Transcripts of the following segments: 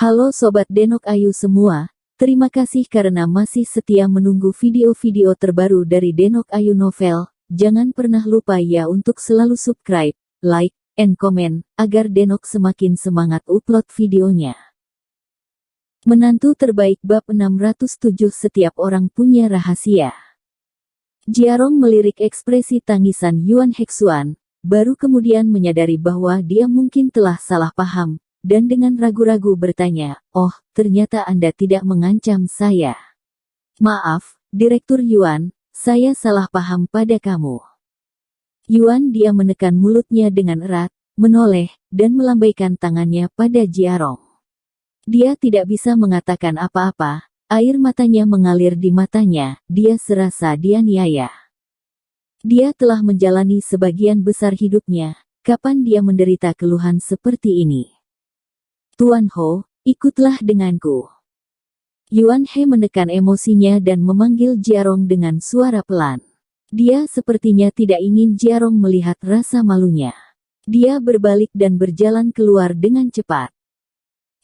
Halo Sobat Denok Ayu semua, terima kasih karena masih setia menunggu video-video terbaru dari Denok Ayu Novel. Jangan pernah lupa ya untuk selalu subscribe, like, and comment, agar Denok semakin semangat upload videonya. Menantu terbaik bab 607 setiap orang punya rahasia. Jiarong melirik ekspresi tangisan Yuan Hexuan, baru kemudian menyadari bahwa dia mungkin telah salah paham. Dan dengan ragu-ragu bertanya, "Oh, ternyata Anda tidak mengancam saya." "Maaf, Direktur Yuan, saya salah paham pada kamu." Yuan dia menekan mulutnya dengan erat, menoleh, dan melambaikan tangannya pada Jiarong. Dia tidak bisa mengatakan apa-apa, air matanya mengalir di matanya, dia serasa dianiaya. Dia telah menjalani sebagian besar hidupnya, kapan dia menderita keluhan seperti ini? "Tuan Ho, ikutlah denganku." Yuan He menekan emosinya dan memanggil Jiarong dengan suara pelan. Dia sepertinya tidak ingin Jiarong melihat rasa malunya. Dia berbalik dan berjalan keluar dengan cepat.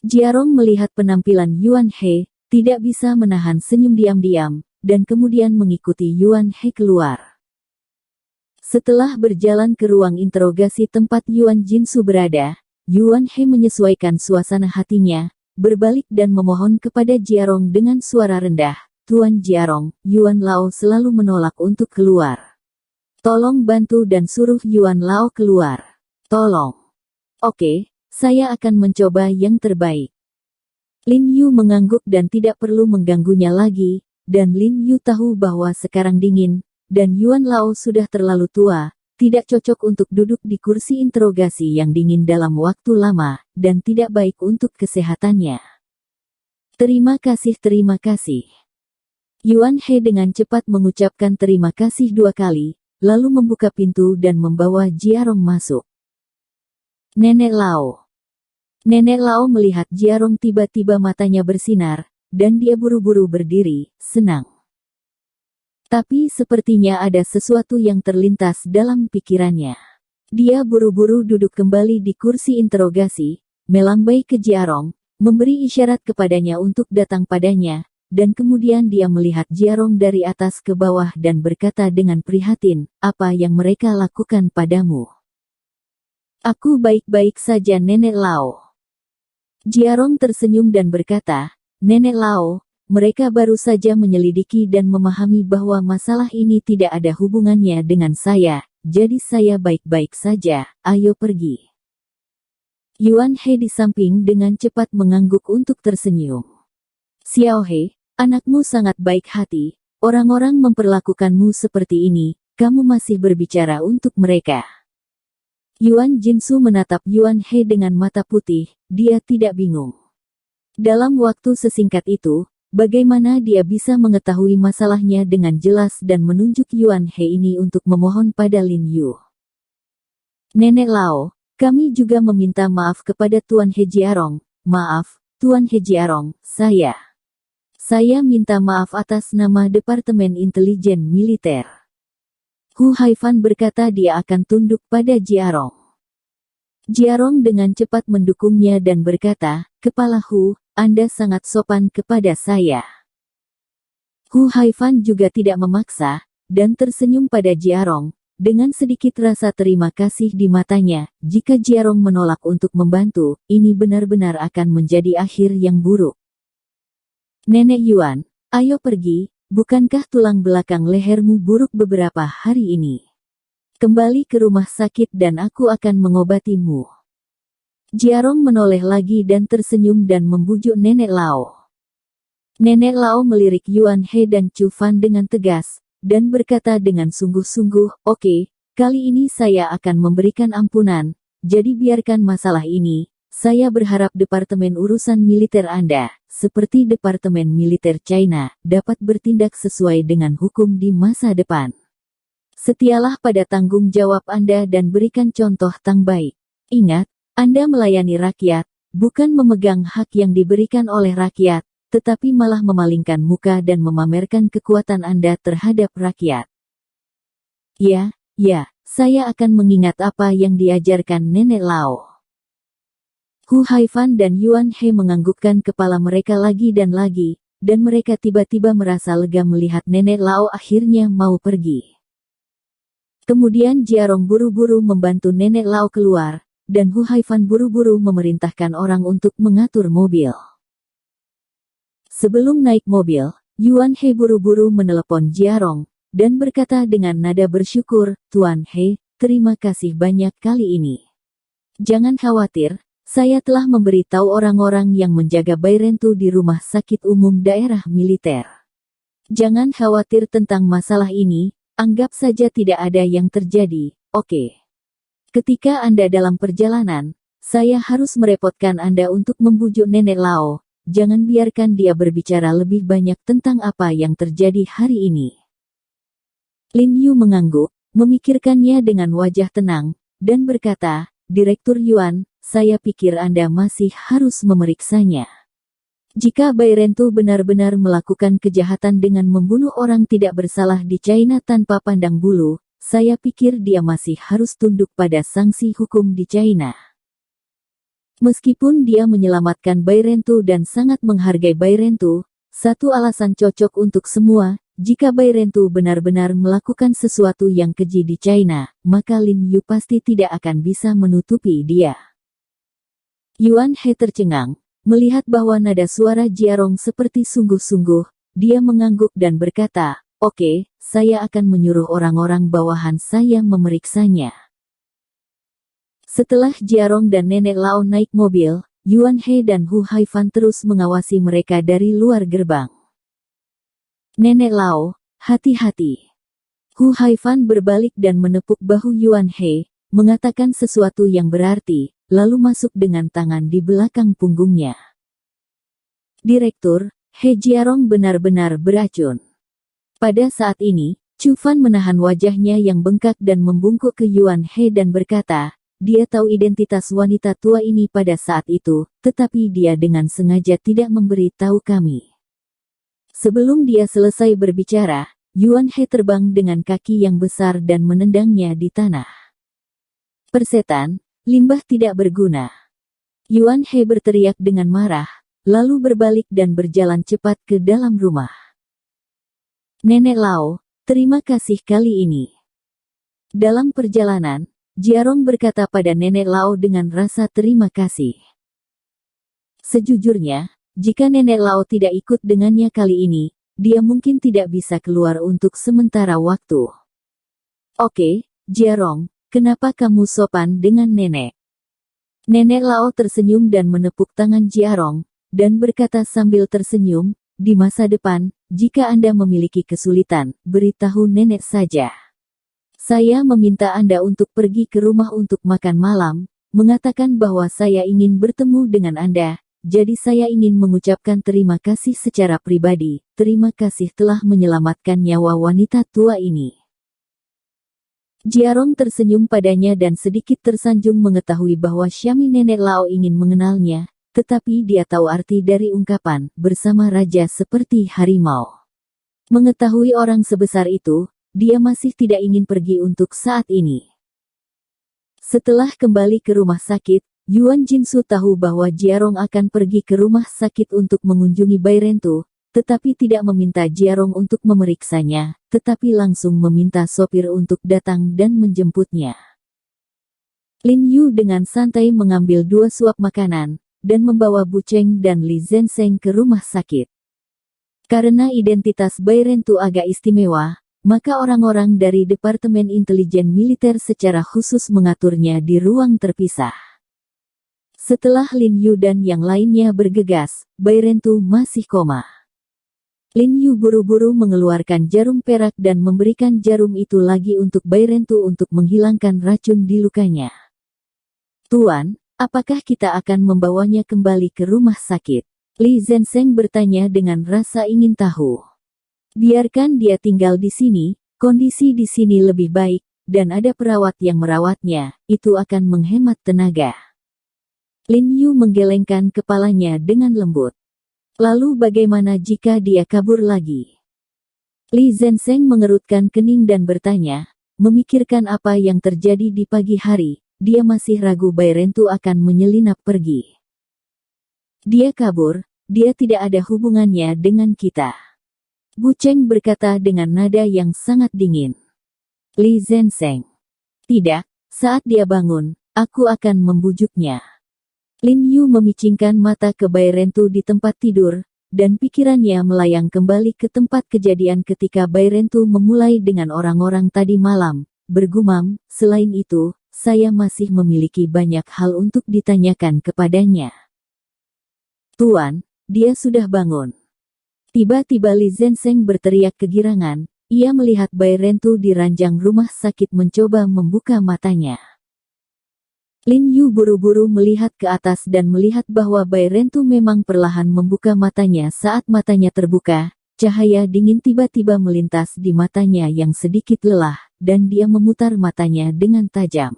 Jiarong melihat penampilan Yuan He, tidak bisa menahan senyum diam-diam, dan kemudian mengikuti Yuan He keluar. Setelah berjalan ke ruang interogasi tempat Yuan Jinsu berada, Yuan He menyesuaikan suasana hatinya, berbalik dan memohon kepada Jiarong dengan suara rendah, "Tuan Jiarong, Yuan Lao selalu menolak untuk keluar. Tolong bantu dan suruh Yuan Lao keluar. Tolong." "Oke, saya akan mencoba yang terbaik." Lin Yu mengangguk dan tidak perlu mengganggunya lagi, dan Lin Yu tahu bahwa sekarang dingin, dan Yuan Lao sudah terlalu tua. Tidak cocok untuk duduk di kursi interogasi yang dingin dalam waktu lama, dan tidak baik untuk kesehatannya. Terima kasih. Yuan He dengan cepat mengucapkan terima kasih 2 kali, lalu membuka pintu dan membawa Jiarong masuk. Nenek Lao. Nenek Lao melihat Jiarong tiba-tiba matanya bersinar, dan dia buru-buru berdiri, senang. Tapi sepertinya ada sesuatu yang terlintas dalam pikirannya. Dia buru-buru duduk kembali di kursi interogasi, melambai ke Jiarong, memberi isyarat kepadanya untuk datang padanya, dan kemudian dia melihat Jiarong dari atas ke bawah dan berkata dengan prihatin, "Apa yang mereka lakukan padamu?" "Aku baik-baik saja Nenek Lao." Jiarong tersenyum dan berkata, "Nenek Lao, mereka baru saja menyelidiki dan memahami bahwa masalah ini tidak ada hubungannya dengan saya, jadi saya baik-baik saja, ayo pergi." Yuan He di samping dengan cepat mengangguk untuk tersenyum. "Xiao He, anakmu sangat baik hati, orang-orang memperlakukanmu seperti ini, kamu masih berbicara untuk mereka." Yuan Jinsu menatap Yuan He dengan mata putih, dia tidak bingung. Dalam waktu sesingkat itu, bagaimana dia bisa mengetahui masalahnya dengan jelas dan menunjuk Yuan He ini untuk memohon pada Lin Yu? "Nenek Lao, kami juga meminta maaf kepada Tuan He Jiarong." "Maaf, Tuan He Jiarong, saya minta maaf atas nama Departemen Intelijen Militer." Hu Haifan berkata dia akan tunduk pada Jiarong. Jiarong dengan cepat mendukungnya dan berkata, "Kepala Hu, Anda sangat sopan kepada saya." Hu Haifan juga tidak memaksa, dan tersenyum pada Jiarong, dengan sedikit rasa terima kasih di matanya. Jika Jiarong menolak untuk membantu, ini benar-benar akan menjadi akhir yang buruk. "Nenek Yuan, ayo pergi, bukankah tulang belakang lehermu buruk beberapa hari ini? Kembali ke rumah sakit dan aku akan mengobatimu." Jiarong menoleh lagi dan tersenyum dan membujuk Nenek Lao. Nenek Lao melirik Yuan He dan Chu Fan dengan tegas, dan berkata dengan sungguh-sungguh, "Oke, kali ini saya akan memberikan ampunan, jadi biarkan masalah ini. Saya berharap Departemen Urusan Militer Anda, seperti Departemen Militer China, dapat bertindak sesuai dengan hukum di masa depan. Setialah pada tanggung jawab Anda dan berikan contoh yang baik. Ingat, Anda melayani rakyat, bukan memegang hak yang diberikan oleh rakyat, tetapi malah memalingkan muka dan memamerkan kekuatan Anda terhadap rakyat." Ya, saya akan mengingat apa yang diajarkan Nenek Lao." Hu Haifan dan Yuan He menganggukkan kepala mereka lagi, dan mereka tiba-tiba merasa lega melihat Nenek Lao akhirnya mau pergi. Kemudian Jiarong buru-buru membantu Nenek Lao keluar, dan Hu Haifan buru-buru memerintahkan orang untuk mengatur mobil. Sebelum naik mobil, Yuan He buru-buru menelepon Jiarong, dan berkata dengan nada bersyukur, "Tuan He, terima kasih banyak kali ini. Jangan khawatir, saya telah memberitahu orang-orang yang menjaga Bairentu di rumah sakit umum daerah militer. Jangan khawatir tentang masalah ini, anggap saja tidak ada yang terjadi, oke? Ketika Anda dalam perjalanan, saya harus merepotkan Anda untuk membujuk Nenek Lao, jangan biarkan dia berbicara lebih banyak tentang apa yang terjadi hari ini." Lin Yu mengangguk, memikirkannya dengan wajah tenang, dan berkata, "Direktur Yuan, saya pikir Anda masih harus memeriksanya. Jika Bairentu benar-benar melakukan kejahatan dengan membunuh orang tidak bersalah di China tanpa pandang bulu, saya pikir dia masih harus tunduk pada sanksi hukum di China. Meskipun dia menyelamatkan Bairentu dan sangat menghargai Bairentu, satu alasan cocok untuk semua, jika Bairentu benar-benar melakukan sesuatu yang keji di China, maka Lin Yu pasti tidak akan bisa menutupi dia." Yuan He tercengang, melihat bahwa nada suara Jiarong seperti sungguh-sungguh, dia mengangguk dan berkata, "Oke, saya akan menyuruh orang-orang bawahan saya memeriksanya." Setelah Jiarong dan Nenek Lao naik mobil, Yuan He dan Hu Haifan terus mengawasi mereka dari luar gerbang. "Nenek Lao, hati-hati." Hu Haifan berbalik dan menepuk bahu Yuan He, mengatakan sesuatu yang berarti, lalu masuk dengan tangan di belakang punggungnya. "Direktur, He Jiarong benar-benar beracun." Pada saat ini, Chu Fan menahan wajahnya yang bengkak dan membungkuk ke Yuan He dan berkata, dia tahu identitas wanita tua ini pada saat itu, tetapi dia dengan sengaja tidak memberi tahu kami. Sebelum dia selesai berbicara, Yuan He terbang dengan kaki yang besar dan menendangnya di tanah. "Persetan, limbah tidak berguna." Yuan He berteriak dengan marah, lalu berbalik dan berjalan cepat ke dalam rumah. "Nenek Lao, terima kasih kali ini." Dalam perjalanan, Jiarong berkata pada Nenek Lao dengan rasa terima kasih. Sejujurnya, jika Nenek Lao tidak ikut dengannya kali ini, dia mungkin tidak bisa keluar untuk sementara waktu. "Oke, Jiarong, kenapa kamu sopan dengan nenek?" Nenek Lao tersenyum dan menepuk tangan Jiarong, dan berkata sambil tersenyum, "Di masa depan, jika Anda memiliki kesulitan, beritahu nenek saja. Saya meminta Anda untuk pergi ke rumah untuk makan malam, mengatakan bahwa saya ingin bertemu dengan Anda, jadi saya ingin mengucapkan terima kasih secara pribadi, terima kasih telah menyelamatkan nyawa wanita tua ini." Jiarong tersenyum padanya dan sedikit tersanjung mengetahui bahwa Syami Nenek Lao ingin mengenalnya, tetapi dia tahu arti dari ungkapan, bersama raja seperti harimau. Mengetahui orang sebesar itu, dia masih tidak ingin pergi untuk saat ini. Setelah kembali ke rumah sakit, Yuan Jinsu tahu bahwa Jiarong akan pergi ke rumah sakit untuk mengunjungi Bairentu, tetapi tidak meminta Jiarong untuk memeriksanya, tetapi langsung meminta sopir untuk datang dan menjemputnya. Lin Yu dengan santai mengambil 2 suap makanan, dan membawa Bu Cheng dan Li Zenseng ke rumah sakit. Karena identitas Bairentu agak istimewa, maka orang-orang dari Departemen Intelijen Militer secara khusus mengaturnya di ruang terpisah. Setelah Lin Yu dan yang lainnya bergegas, Bairentu masih koma. Lin Yu buru-buru mengeluarkan jarum perak dan memberikan jarum itu lagi untuk Bairentu untuk menghilangkan racun di lukanya. "Tuan, apakah kita akan membawanya kembali ke rumah sakit?" Li Zenseng bertanya dengan rasa ingin tahu. "Biarkan dia tinggal di sini, kondisi di sini lebih baik, dan ada perawat yang merawatnya, itu akan menghemat tenaga." Lin Yu menggelengkan kepalanya dengan lembut. "Lalu bagaimana jika dia kabur lagi?" Li Zenseng mengerutkan kening dan bertanya, memikirkan apa yang terjadi di pagi hari, dia masih ragu Bairentu akan menyelinap pergi. Dia kabur, dia tidak ada hubungannya dengan kita. Bu Cheng berkata dengan nada yang sangat dingin. Li Zenseng. Tidak, saat dia bangun, aku akan membujuknya. Lin Yu memicingkan mata ke Bai Rentu di tempat tidur, dan pikirannya melayang kembali ke tempat kejadian ketika Bai Rentu memulai dengan orang-orang tadi malam, bergumam, selain itu, saya masih memiliki banyak hal untuk ditanyakan kepadanya. Tuan, dia sudah bangun. Tiba-tiba Li Zenseng berteriak kegirangan, ia melihat Bai Rentu di ranjang rumah sakit mencoba membuka matanya. Lin Yu buru-buru melihat ke atas dan melihat bahwa Bai Rentu memang perlahan membuka matanya. Saat matanya terbuka, cahaya dingin tiba-tiba melintas di matanya yang sedikit lelah, dan dia memutar matanya dengan tajam.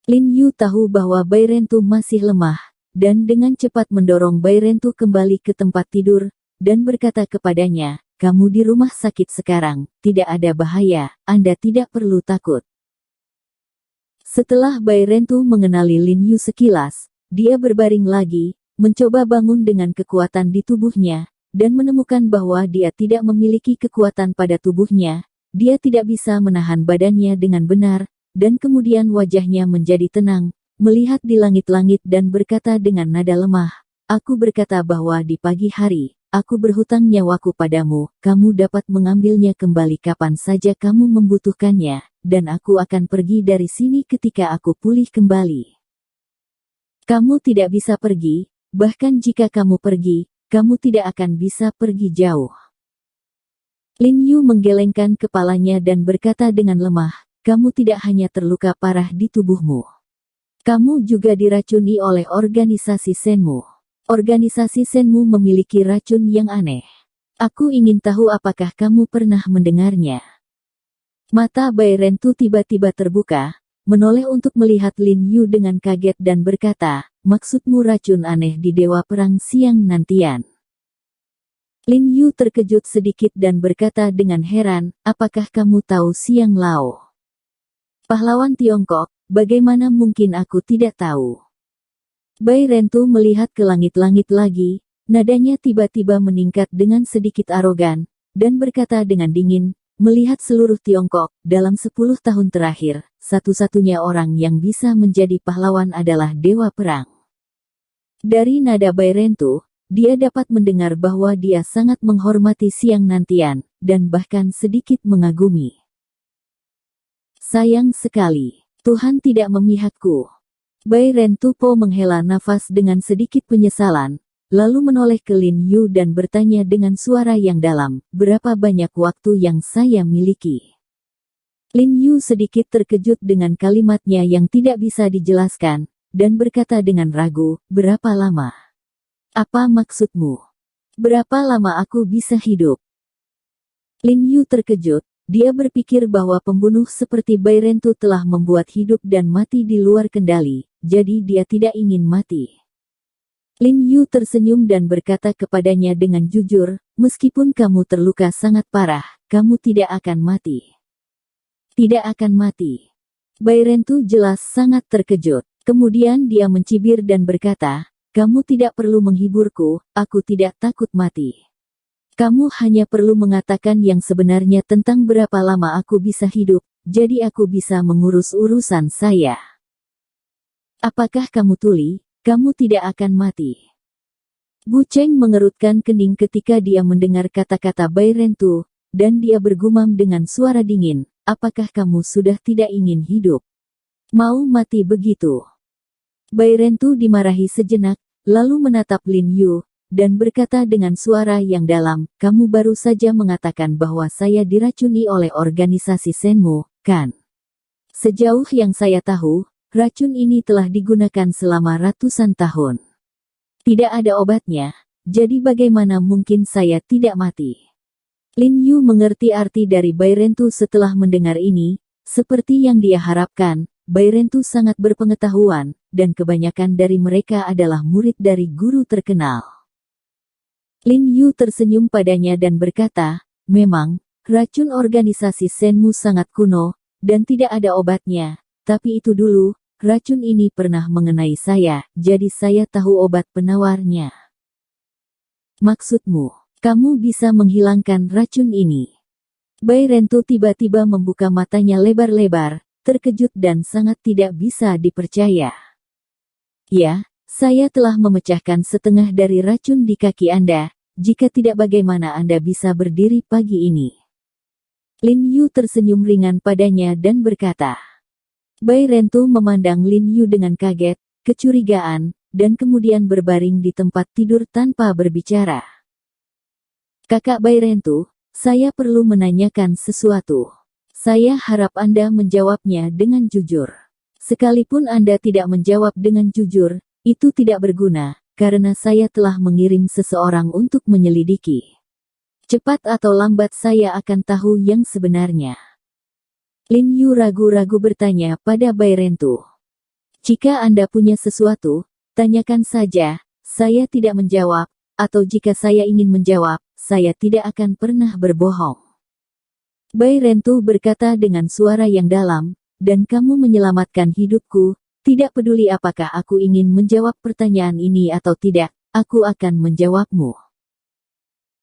Lin Yu tahu bahwa Bai Rentu masih lemah, dan dengan cepat mendorong Bai Rentu kembali ke tempat tidur, dan berkata kepadanya, kamu di rumah sakit sekarang, tidak ada bahaya, Anda tidak perlu takut. Setelah Bai Rentu mengenali Lin Yu sekilas, dia berbaring lagi, mencoba bangun dengan kekuatan di tubuhnya, dan menemukan bahwa dia tidak memiliki kekuatan pada tubuhnya, dia tidak bisa menahan badannya dengan benar, dan kemudian wajahnya menjadi tenang, melihat di langit-langit dan berkata dengan nada lemah, aku berkata bahwa di pagi hari, aku berhutang nyawaku padamu, kamu dapat mengambilnya kembali kapan saja kamu membutuhkannya, dan aku akan pergi dari sini ketika aku pulih kembali. Kamu tidak bisa pergi, bahkan jika kamu pergi, kamu tidak akan bisa pergi jauh. Lin Yu menggelengkan kepalanya dan berkata dengan lemah, kamu tidak hanya terluka parah di tubuhmu. Kamu juga diracuni oleh organisasi Shenmu. Organisasi Shenmu memiliki racun yang aneh. Aku ingin tahu apakah kamu pernah mendengarnya. Mata Bai Rentu tiba-tiba terbuka, menoleh untuk melihat Lin Yu dengan kaget dan berkata, maksudmu racun aneh di Dewa Perang Siang Nantian. Lin Yu terkejut sedikit dan berkata dengan heran, apakah kamu tahu Siang Lao? Pahlawan Tiongkok, bagaimana mungkin aku tidak tahu? Bai Rentu melihat ke langit-langit lagi, nadanya tiba-tiba meningkat dengan sedikit arogan, dan berkata dengan dingin, melihat seluruh Tiongkok, dalam 10 tahun terakhir, satu-satunya orang yang bisa menjadi pahlawan adalah Dewa Perang. Dari nada Bai Rentu, dia dapat mendengar bahwa dia sangat menghormati Siang Nantian, dan bahkan sedikit mengagumi. Sayang sekali, Tuhan tidak memihakku. Bai Rentu Po menghela nafas dengan sedikit penyesalan, lalu menoleh ke Lin Yu dan bertanya dengan suara yang dalam, berapa banyak waktu yang saya miliki? Lin Yu sedikit terkejut dengan kalimatnya yang tidak bisa dijelaskan, dan berkata dengan ragu, berapa lama? Apa maksudmu? Berapa lama aku bisa hidup? Lin Yu terkejut. Dia berpikir bahwa pembunuh seperti Bai Rentu telah membuat hidup dan mati di luar kendali, jadi dia tidak ingin mati. Lin Yu tersenyum dan berkata kepadanya dengan jujur, meskipun kamu terluka sangat parah, kamu tidak akan mati. Tidak akan mati. Bai Rentu jelas sangat terkejut. Kemudian dia mencibir dan berkata, kamu tidak perlu menghiburku, aku tidak takut mati. Kamu hanya perlu mengatakan yang sebenarnya tentang berapa lama aku bisa hidup, jadi aku bisa mengurus urusan saya. Apakah kamu tuli? Kamu tidak akan mati. Bu Cheng mengerutkan kening ketika dia mendengar kata-kata Bai Rentu, dan dia bergumam dengan suara dingin, apakah kamu sudah tidak ingin hidup? Mau mati begitu? Bai Rentu dimarahi sejenak, lalu menatap Lin Yu, dan berkata dengan suara yang dalam, kamu baru saja mengatakan bahwa saya diracuni oleh organisasi Shenmu, kan? Sejauh yang saya tahu, racun ini telah digunakan selama ratusan tahun. Tidak ada obatnya, jadi bagaimana mungkin saya tidak mati? Lin Yu mengerti arti dari Bai Rentu setelah mendengar ini, seperti yang dia harapkan, Bai Rentu sangat berpengetahuan, dan kebanyakan dari mereka adalah murid dari guru terkenal. Lin Yu tersenyum padanya dan berkata, memang, racun organisasi Shenmu sangat kuno, dan tidak ada obatnya, tapi itu dulu, racun ini pernah mengenai saya, jadi saya tahu obat penawarnya. Maksudmu, kamu bisa menghilangkan racun ini? Bairento tiba-tiba membuka matanya lebar-lebar, terkejut dan sangat tidak bisa dipercaya. Ya, saya telah memecahkan setengah dari racun di kaki Anda, jika tidak bagaimana Anda bisa berdiri pagi ini. Lin Yu tersenyum ringan padanya dan berkata. Bairento memandang Lin Yu dengan kaget, kecurigaan, dan kemudian berbaring di tempat tidur tanpa berbicara. Kakak Bairento, saya perlu menanyakan sesuatu. Saya harap Anda menjawabnya dengan jujur. Sekalipun Anda tidak menjawab dengan jujur, itu tidak berguna, karena saya telah mengirim seseorang untuk menyelidiki. Cepat atau lambat saya akan tahu yang sebenarnya. Lin Yu ragu-ragu bertanya pada Bairento. Jika Anda punya sesuatu, tanyakan saja, saya tidak menjawab, atau jika saya ingin menjawab, saya tidak akan pernah berbohong. Bairento berkata dengan suara yang dalam, dan kamu menyelamatkan hidupku, tidak peduli apakah aku ingin menjawab pertanyaan ini atau tidak, aku akan menjawabmu.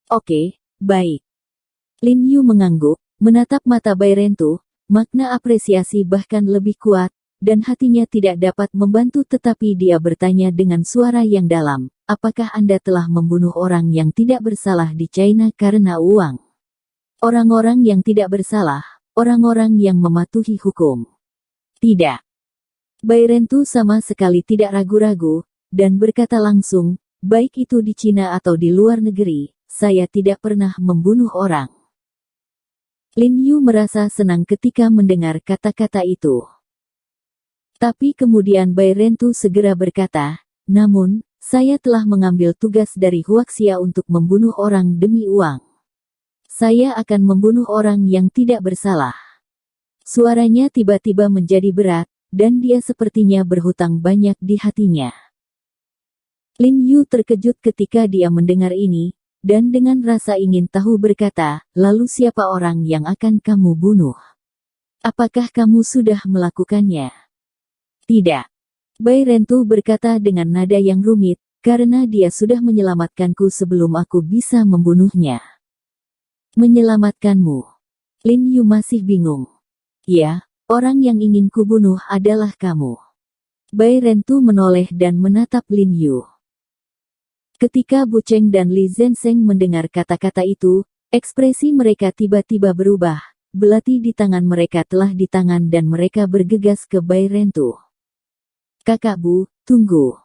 Oke, baik. Lin Yu mengangguk, menatap mata Bairento, makna apresiasi bahkan lebih kuat, dan hatinya tidak dapat membantu tetapi dia bertanya dengan suara yang dalam, apakah Anda telah membunuh orang yang tidak bersalah di China karena uang? Orang-orang yang tidak bersalah, orang-orang yang mematuhi hukum. Tidak. Bairento sama sekali tidak ragu-ragu, dan berkata langsung, baik itu di Cina atau di luar negeri, saya tidak pernah membunuh orang. Lin Yu merasa senang ketika mendengar kata-kata itu. Tapi kemudian Bairento segera berkata, namun, saya telah mengambil tugas dari Huaxia untuk membunuh orang demi uang. Saya akan membunuh orang yang tidak bersalah. Suaranya tiba-tiba menjadi berat, dan dia sepertinya berhutang banyak di hatinya. Lin Yu terkejut ketika dia mendengar ini, dan dengan rasa ingin tahu berkata, lalu siapa orang yang akan kamu bunuh? Apakah kamu sudah melakukannya? Tidak. Bairento berkata dengan nada yang rumit, karena dia sudah menyelamatkanku sebelum aku bisa membunuhnya. Menyelamatkanmu? Lin Yu masih bingung. Ya, orang yang ingin kubunuh adalah kamu. Bairento menoleh dan menatap Lin Yu. Ketika Bu Cheng dan Li Zhensheng mendengar kata-kata itu, ekspresi mereka tiba-tiba berubah, belati di tangan mereka telah di tangan dan mereka bergegas ke Bairento. Kakak Bu, tunggu.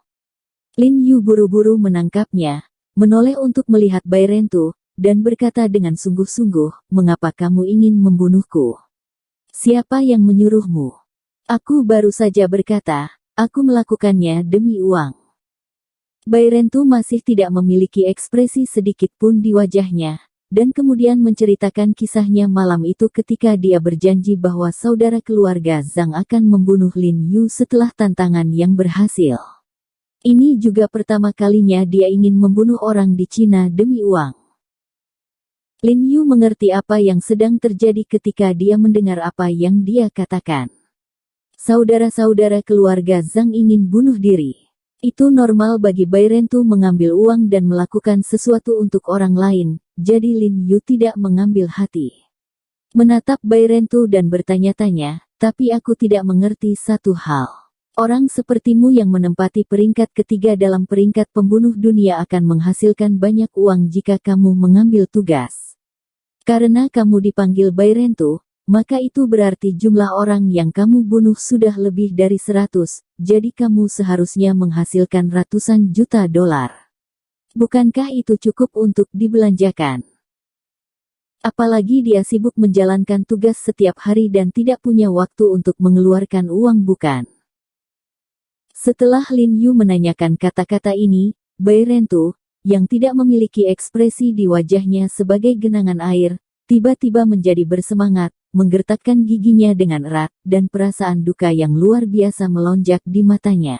Lin Yu buru-buru menangkapnya, menoleh untuk melihat Bairento, dan berkata dengan sungguh-sungguh, mengapa kamu ingin membunuhku? Siapa yang menyuruhmu? Aku baru saja berkata, aku melakukannya demi uang. Bairento masih tidak memiliki ekspresi sedikit pun di wajahnya, dan kemudian menceritakan kisahnya malam itu ketika dia berjanji bahwa saudara keluarga Zhang akan membunuh Lin Yu setelah tantangan yang berhasil. Ini juga pertama kalinya dia ingin membunuh orang di Cina demi uang. Lin Yu mengerti apa yang sedang terjadi ketika dia mendengar apa yang dia katakan. Saudara-saudara keluarga Zhang ingin bunuh diri. Itu normal bagi Bairento mengambil uang dan melakukan sesuatu untuk orang lain, jadi Lin Yu tidak mengambil hati. Menatap Bairento dan bertanya-tanya, tapi aku tidak mengerti satu hal. Orang sepertimu yang menempati peringkat ketiga dalam peringkat pembunuh dunia akan menghasilkan banyak uang jika kamu mengambil tugas. Karena kamu dipanggil Bairento, maka itu berarti jumlah orang yang kamu bunuh sudah lebih dari 100, jadi kamu seharusnya menghasilkan ratusan juta dolar. Bukankah itu cukup untuk dibelanjakan? Apalagi dia sibuk menjalankan tugas setiap hari dan tidak punya waktu untuk mengeluarkan uang bukan? Setelah Lin Yu menanyakan kata-kata ini, Bairento, yang tidak memiliki ekspresi di wajahnya sebagai genangan air, tiba-tiba menjadi bersemangat, menggertakkan giginya dengan erat, dan perasaan duka yang luar biasa melonjak di matanya.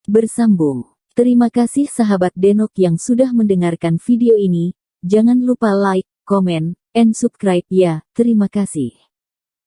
Bersambung. Terima kasih sahabat Denok yang sudah mendengarkan video ini, jangan lupa like, komen, and subscribe ya, terima kasih.